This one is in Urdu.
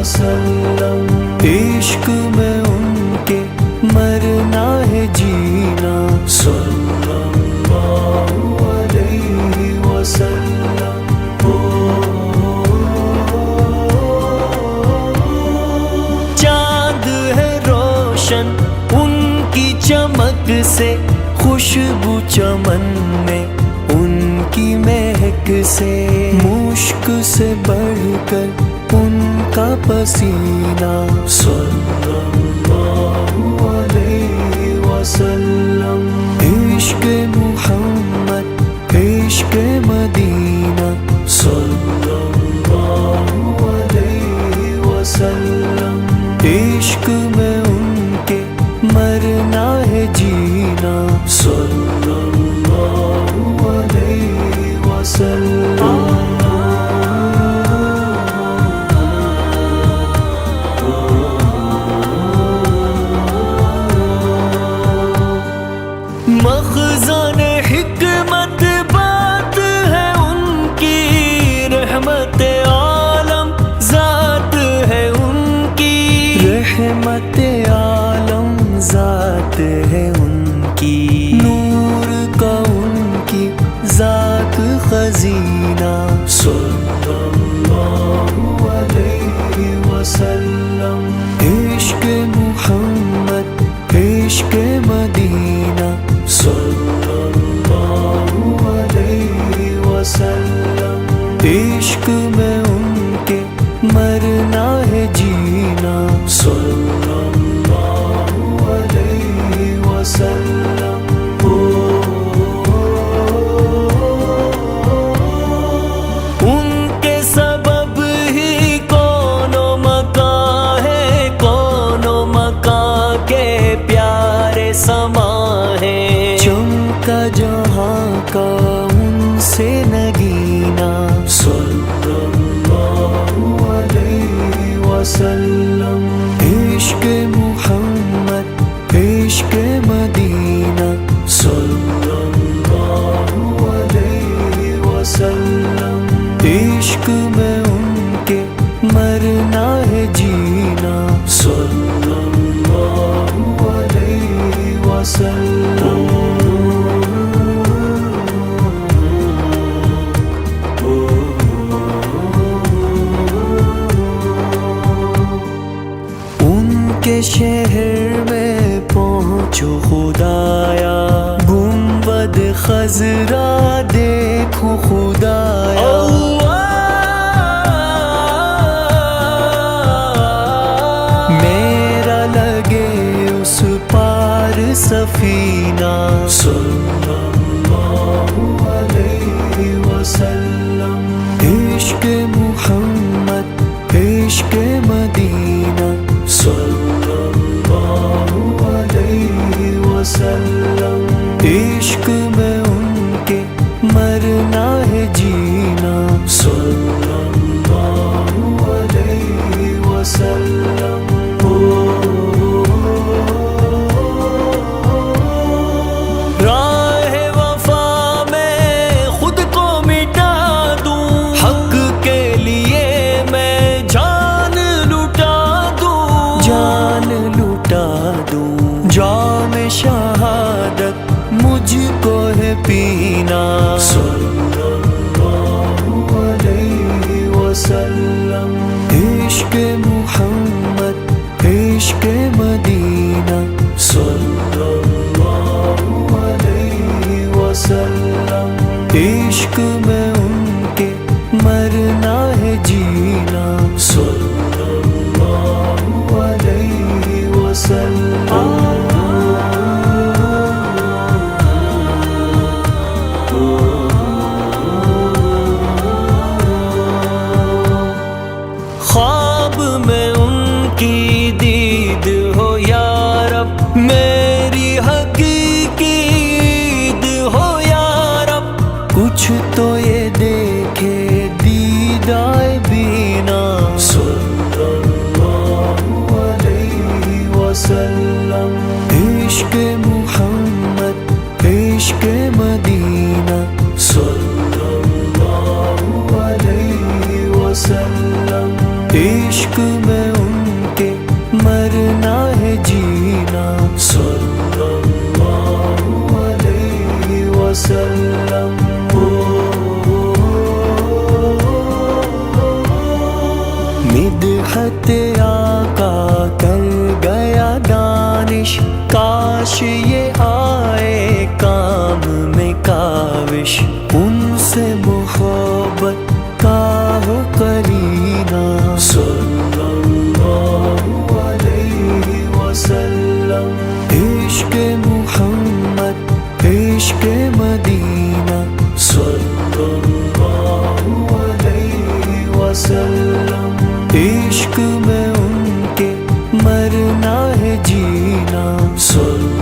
وسلم، عشق میں ان کے مرنا ہے جینا، صلی اللہ علیہ وسلم۔ چاند ہے روشن ان کی چمک سے، خوشبو چمن میں ان کی مہک سے، مشک سے بڑھ کر ان کا پسینہ، صلی اللہ علیہ وسلم۔ عشق محمد عشق مدینہ، صلی اللہ علیہ وسلم، عشق میں ان کے مرنا ہے جینا، صلی اللہ علیہ وسلم۔ مخزن حکمت بات ہے ان کی، رحمت عالم ذات ہے ان کی، رحمت عالم ذات ہے ان کی، نور کا ان کی ذات خزینہ، صلی اللہ علیہ وسلم۔ عشق محمد عشق مدینہ، صلی اللہ علیہ وسلم، عشق میں ان کے مرنا ہے جینا، صلی اللہ علیہ وسلم۔ ان کے سبب ہی کون و مکاں ہے، کون و مکاں کے پیارے سما ہے، چمکا جہاں کا ان سے نگینا، صلی اللہ علیہ وسلم۔ عشق محمد عشق مدینہ، صلی اللہ علیہ وسلم، عشق میں ان کے مرنا ہے جینا، صلی اللہ علیہ وسلم۔ ان کے شہر میں پہنچو خدایا، گنبد خضرا دیکھو خدایا، میرا لگے اس پار سفینہ، صلی اللہ علیہ وسلم۔ عشق محمد عشق مدینہ، صلی اللہ علیہ وسلم، عشق میں ان کے مرنا ہے جینا، صلی اللہ علیہ وسلم۔ راہ وفا میں خود کو مٹا دوں، حق کے لیے میں جان لٹا دوں، جان عشق میں ان کے مرنا ہے جینا صلی اللہ علیہ وسلم مدحت آقا کر گیا دانش کاش یہ آئے کام میں کاوش ان سے محبت کا ہو قرینہ صلی اللہ علیہ وسلم عشق محمد عشق مدینہ صلی اللہ علیہ وسلم عشق میں ان کے مرنا ہے جینا صلی